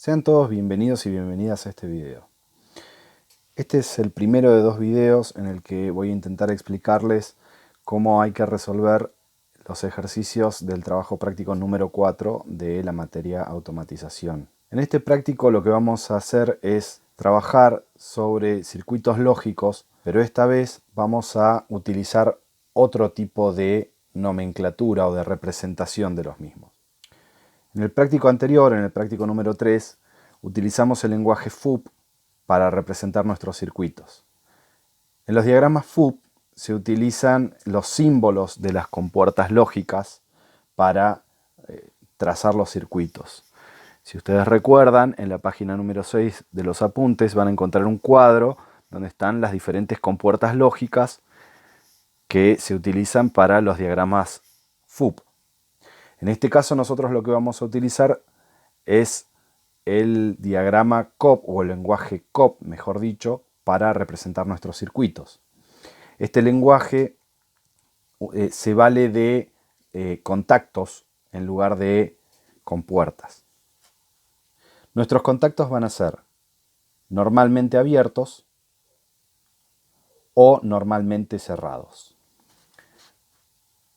Sean todos bienvenidos y bienvenidas a este video. Este es el primero de dos videos en el que voy a intentar explicarles cómo hay que resolver los ejercicios del trabajo práctico número 4 de la materia automatización. En este práctico lo que vamos a hacer es trabajar sobre circuitos lógicos, pero esta vez vamos a utilizar otro tipo de nomenclatura o de representación de los mismos. En el práctico anterior, en el práctico número 3, utilizamos el lenguaje FUP para representar nuestros circuitos. En los diagramas FUP se utilizan los símbolos de las compuertas lógicas para trazar los circuitos. Si ustedes recuerdan, en la página número 6 de los apuntes van a encontrar un cuadro donde están las diferentes compuertas lógicas que se utilizan para los diagramas FUP. En este caso nosotros lo que vamos a utilizar es el diagrama COP o el lenguaje COP, mejor dicho, para representar nuestros circuitos. Este lenguaje se vale de contactos en lugar de compuertas. Nuestros contactos van a ser normalmente abiertos o normalmente cerrados.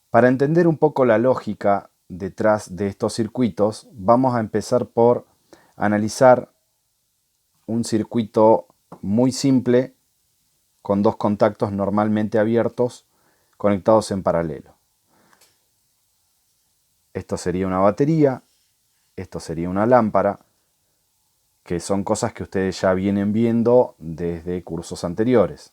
Para entender un poco la lógica detrás de estos circuitos, vamos a empezar por analizar un circuito muy simple con dos contactos normalmente abiertos conectados en paralelo. Esto sería una batería, esto sería una lámpara, que son cosas que ustedes ya vienen viendo desde cursos anteriores.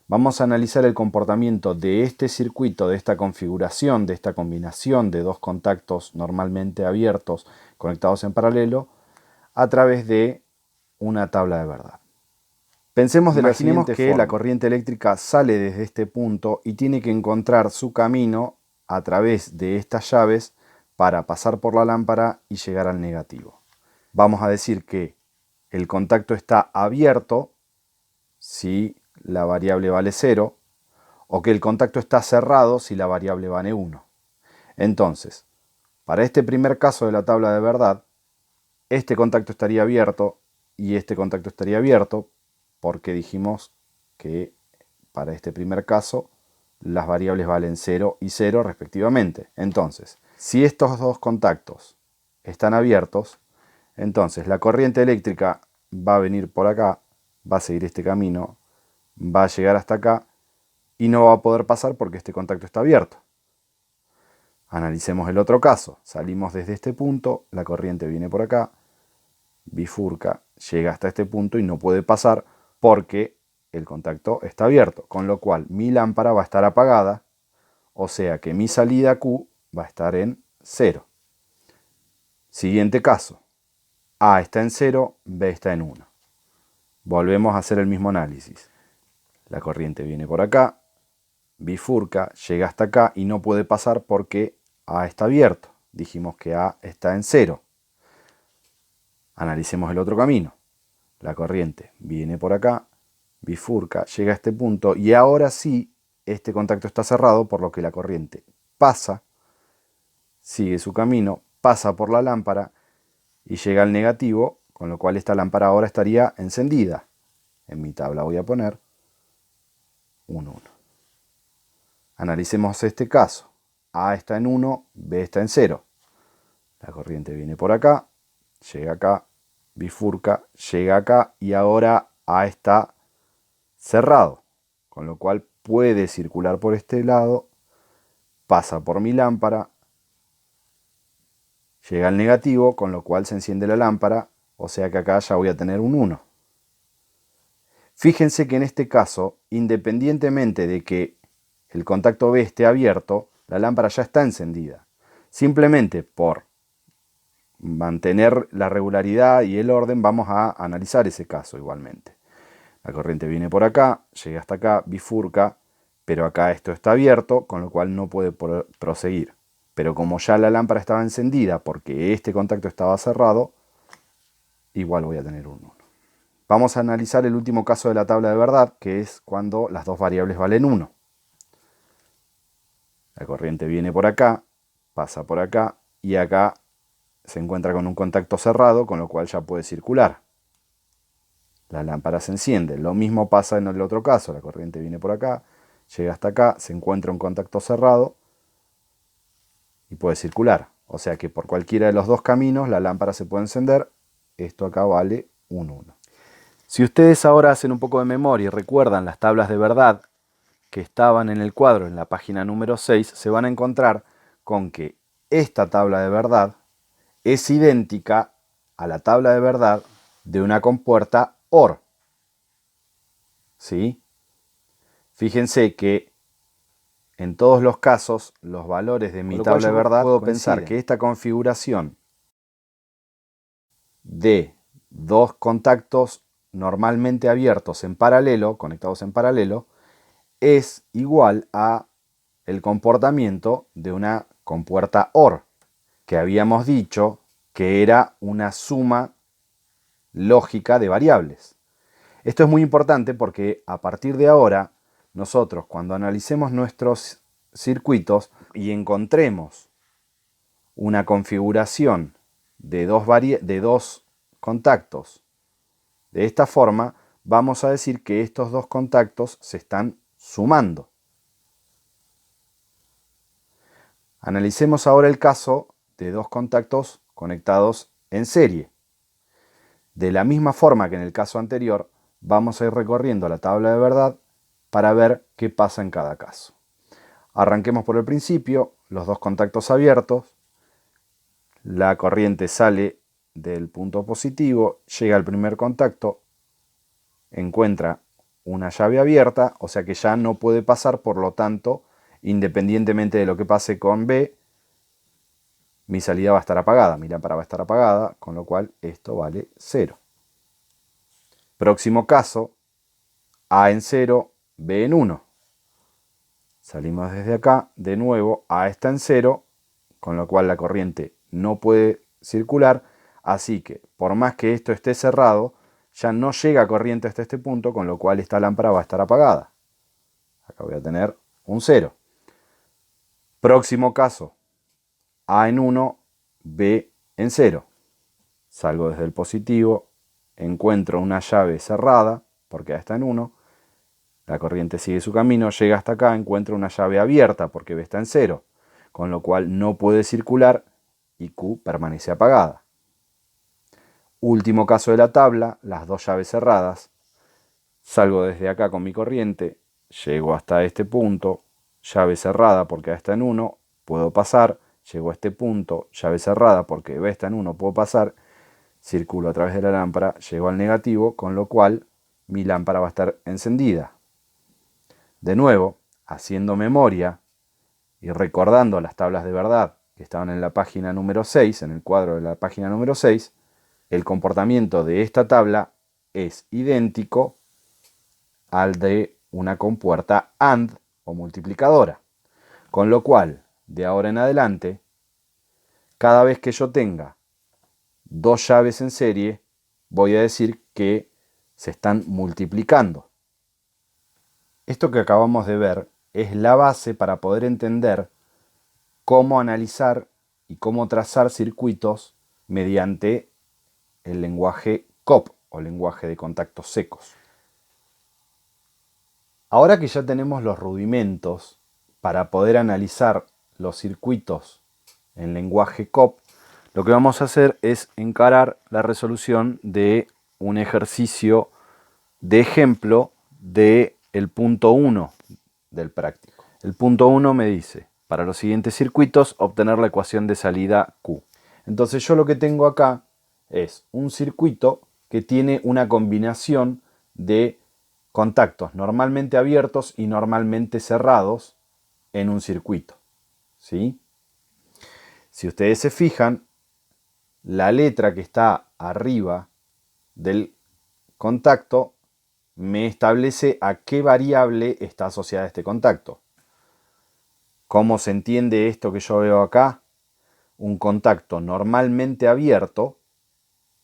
Vamos a analizar el comportamiento de este circuito, de esta configuración, de esta combinación de dos contactos normalmente abiertos conectados en paralelo a través de una tabla de verdad. Pensemos de la siguiente forma. La corriente eléctrica sale desde este punto y tiene que encontrar su camino a través de estas llaves para pasar por la lámpara y llegar al negativo. Vamos a decir que el contacto está abierto si la variable vale 0, o que el contacto está cerrado si la variable vale 1. Entonces, para este primer caso de la tabla de verdad, este contacto estaría abierto y este contacto estaría abierto porque dijimos que para este primer caso las variables valen 0 y 0 respectivamente. Entonces, si estos dos contactos están abiertos, entonces la corriente eléctrica va a venir por acá, va a seguir este camino, va a llegar hasta acá y no va a poder pasar porque este contacto está abierto. Analicemos el otro caso. Salimos desde este punto, la corriente viene por acá, bifurca, llega hasta este punto y no puede pasar porque el contacto está abierto, con lo cual mi lámpara va a estar apagada, o sea que mi salida Q va a estar en 0. Siguiente caso. A está en 0, B está en 1. Volvemos a hacer el mismo análisis. La corriente viene por acá, bifurca, llega hasta acá y no puede pasar porque A está abierto. Dijimos que A está en 0. Analicemos el otro camino. La corriente viene por acá, bifurca, llega a este punto y ahora sí este contacto está cerrado, por lo que la corriente pasa, sigue su camino, pasa por la lámpara y llega al negativo, con lo cual esta lámpara ahora estaría encendida. En mi tabla voy a poner un 1. Analicemos este caso. A está en 1, B está en 0. La corriente viene por acá, llega acá, bifurca, llega acá y ahora A está cerrado, con lo cual puede circular por este lado, pasa por mi lámpara, llega al negativo, con lo cual se enciende la lámpara, o sea que acá ya voy a tener un 1. Fíjense que en este caso, independientemente de que el contacto B esté abierto, la lámpara ya está encendida. Simplemente por mantener la regularidad y el orden vamos a analizar ese caso igualmente. La corriente viene por acá, llega hasta acá, bifurca, pero acá esto está abierto, con lo cual no puede proseguir. Pero como ya la lámpara estaba encendida porque este contacto estaba cerrado, igual voy a tener un 1. Vamos a analizar el último caso de la tabla de verdad, que es cuando las dos variables valen 1. La corriente viene por acá, pasa por acá y acá se encuentra con un contacto cerrado, con lo cual ya puede circular. La lámpara se enciende. Lo mismo pasa en el otro caso. La corriente viene por acá, llega hasta acá, se encuentra un contacto cerrado y puede circular. O sea que por cualquiera de los dos caminos la lámpara se puede encender. Esto acá vale un 1. Si ustedes ahora hacen un poco de memoria y recuerdan las tablas de verdad que estaban en el cuadro en la página número 6, se van a encontrar con que esta tabla de verdad es idéntica a la tabla de verdad de una compuerta OR. ¿Sí? Fíjense que en todos los casos los valores de mi tabla de verdad puedo pensar que esta configuración de dos contactos normalmente abiertos en paralelo, conectados en paralelo, es igual a el comportamiento de una compuerta OR, que habíamos dicho que era una suma lógica de variables. Esto es muy importante porque a partir de ahora, nosotros cuando analicemos nuestros circuitos y encontremos una configuración de dos contactos de esta forma, vamos a decir que estos dos contactos se están sumando. Analicemos ahora el caso de dos contactos conectados en serie. De la misma forma que en el caso anterior, vamos a ir recorriendo la tabla de verdad para ver qué pasa en cada caso. Arranquemos por el principio, los dos contactos abiertos, la corriente sale del punto positivo, llega al primer contacto, encuentra una llave abierta, o sea que ya no puede pasar, por lo tanto, independientemente de lo que pase con B, mi salida va a estar apagada, mi lámpara va a estar apagada, con lo cual esto vale 0. Próximo caso, A en 0, B en 1. Salimos desde acá, de nuevo, A está en 0, con lo cual la corriente no puede circular, así que por más que esto esté cerrado, ya no llega corriente hasta este punto, con lo cual esta lámpara va a estar apagada. Acá voy a tener un 0. Próximo caso, A en 1, B en 0. Salgo desde el positivo, encuentro una llave cerrada, porque A está en 1, la corriente sigue su camino, llega hasta acá, encuentro una llave abierta, porque B está en 0, con lo cual no puede circular y Q permanece apagada. Último caso de la tabla, las dos llaves cerradas. Salgo desde acá con mi corriente, llego hasta este punto, llave cerrada porque A está en 1, puedo pasar, llego a este punto, llave cerrada porque B está en 1, puedo pasar, circulo a través de la lámpara, llego al negativo, con lo cual mi lámpara va a estar encendida. De nuevo, haciendo memoria y recordando las tablas de verdad que estaban en la página número 6, en el cuadro de la página número 6, el comportamiento de esta tabla es idéntico al de una compuerta AND o multiplicadora. Con lo cual, de ahora en adelante, cada vez que yo tenga dos llaves en serie, voy a decir que se están multiplicando. Esto que acabamos de ver es la base para poder entender cómo analizar y cómo trazar circuitos mediante el lenguaje COP o lenguaje de contactos secos. Ahora que ya tenemos los rudimentos para poder analizar los circuitos en lenguaje COP, lo que vamos a hacer es encarar la resolución de un ejercicio de ejemplo del punto 1 del práctico. El punto 1 me dice, para los siguientes circuitos, obtener la ecuación de salida Q. Entonces yo lo que tengo acá es un circuito que tiene una combinación de contactos normalmente abiertos y normalmente cerrados en un circuito. ¿Sí? Si ustedes se fijan, la letra que está arriba del contacto me establece a qué variable está asociada este contacto. ¿Cómo se entiende esto que yo veo acá? Un contacto normalmente abierto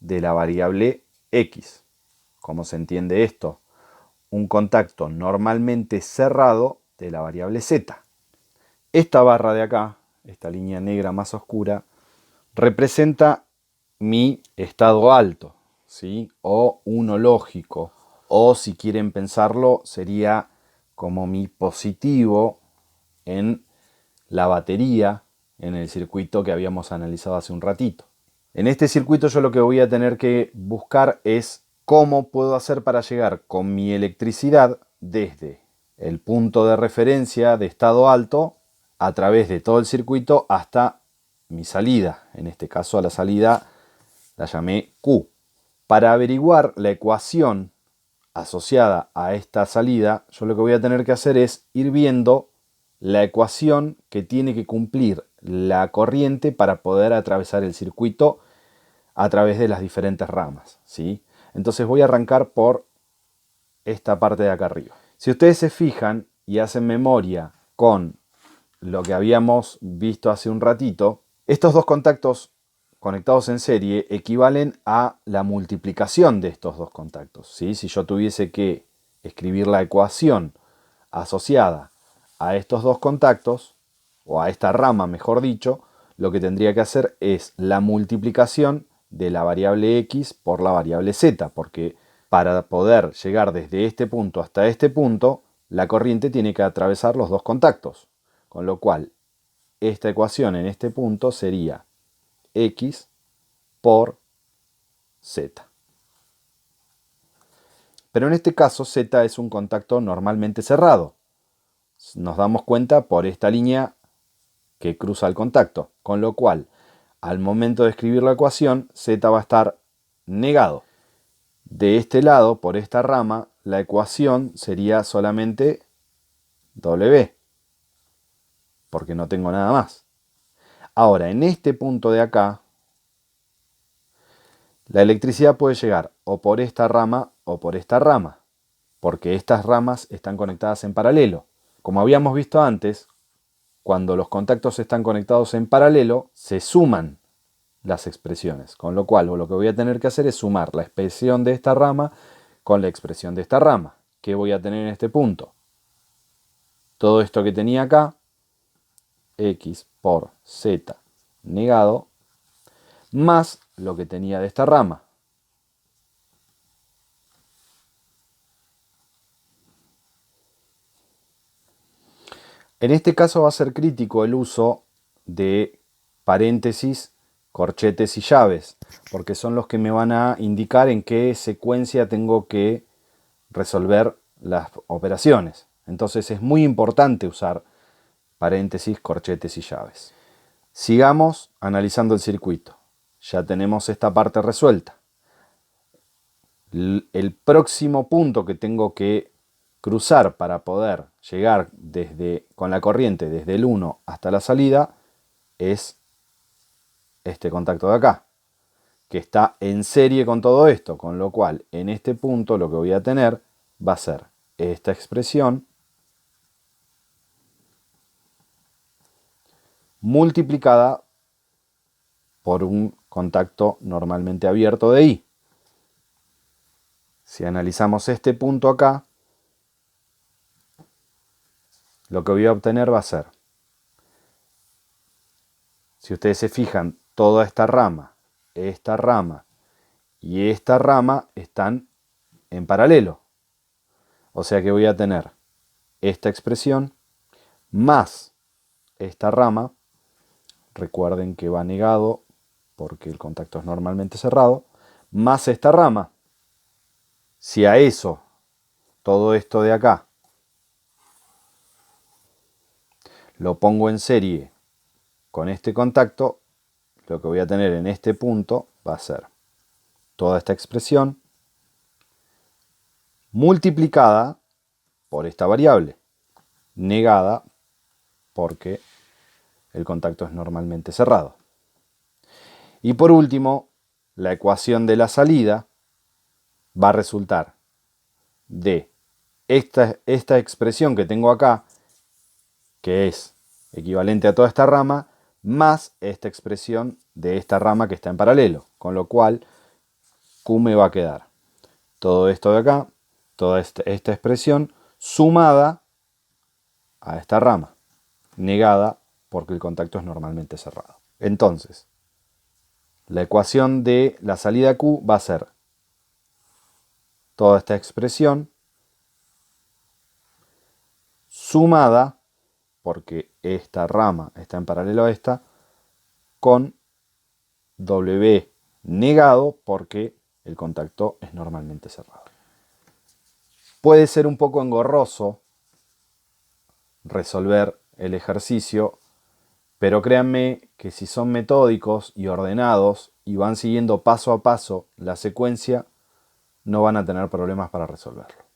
de la variable X. ¿Cómo se entiende esto? Un contacto normalmente cerrado de la variable Z. Esta barra de acá, esta línea negra más oscura, representa mi estado alto, ¿sí? O uno lógico, o si quieren pensarlo, sería como mi positivo en la batería en el circuito que habíamos analizado hace un ratito. En este circuito yo lo que voy a tener que buscar es cómo puedo hacer para llegar con mi electricidad desde el punto de referencia de estado alto a través de todo el circuito hasta mi salida. En este caso a la salida la llamé Q. Para averiguar la ecuación asociada a esta salida, yo lo que voy a tener que hacer es ir viendo la ecuación que tiene que cumplir la corriente para poder atravesar el circuito a través de las diferentes ramas, ¿sí? Entonces voy a arrancar por esta parte de acá arriba. Si ustedes se fijan y hacen memoria con lo que habíamos visto hace un ratito, estos dos contactos conectados en serie equivalen a la multiplicación de estos dos contactos, ¿sí? Si yo tuviese que escribir la ecuación asociada a estos dos contactos, o a esta rama mejor dicho, lo que tendría que hacer es la multiplicación de la variable x por la variable z, porque para poder llegar desde este punto hasta este punto, la corriente tiene que atravesar los dos contactos, con lo cual esta ecuación en este punto sería x por z. Pero en este caso z es un contacto normalmente cerrado. Nos damos cuenta por esta línea que cruza el contacto, con lo cual al momento de escribir la ecuación z va a estar negado. De este lado, por esta rama, la ecuación sería solamente W, porque no tengo nada más. Ahora, en este punto de acá, la electricidad puede llegar o por esta rama o por esta rama, porque estas ramas están conectadas en paralelo. Como habíamos visto antes, cuando los contactos están conectados en paralelo, se suman las expresiones, con lo cual lo que voy a tener que hacer es sumar la expresión de esta rama con la expresión de esta rama. ¿Qué voy a tener en este punto? Todo esto que tenía acá, x por z negado, más lo que tenía de esta rama. En este caso va a ser crítico el uso de paréntesis, corchetes y llaves, porque son los que me van a indicar en qué secuencia tengo que resolver las operaciones. Entonces es muy importante usar paréntesis, corchetes y llaves. Sigamos analizando el circuito. Ya tenemos esta parte resuelta. El próximo punto que tengo que cruzar para poder llegar con la corriente desde el 1 hasta la salida es este contacto de acá, que está en serie con todo esto, con lo cual en este punto lo que voy a tener va a ser esta expresión multiplicada por un contacto normalmente abierto de I. Si analizamos este punto acá, lo que voy a obtener va a ser, si ustedes se fijan, toda esta rama y esta rama están en paralelo. O sea que voy a tener esta expresión más esta rama. Recuerden que va negado porque el contacto es normalmente cerrado, más esta rama. Si a eso, todo esto de acá, lo pongo en serie con este contacto, lo que voy a tener en este punto va a ser toda esta expresión multiplicada por esta variable, negada porque el contacto es normalmente cerrado. Y por último, la ecuación de la salida va a resultar de esta expresión que tengo acá, que es equivalente a toda esta rama, más esta expresión de esta rama que está en paralelo, con lo cual Q me va a quedar todo esto de acá, toda esta expresión sumada a esta rama, negada porque el contacto es normalmente cerrado. Entonces, La ecuación de la salida Q va a ser toda esta expresión sumada, porque esta rama está en paralelo a esta, con W negado, porque el contacto es normalmente cerrado. Puede ser un poco engorroso resolver el ejercicio, pero créanme que si son metódicos y ordenados y van siguiendo paso a paso la secuencia, no van a tener problemas para resolverlo.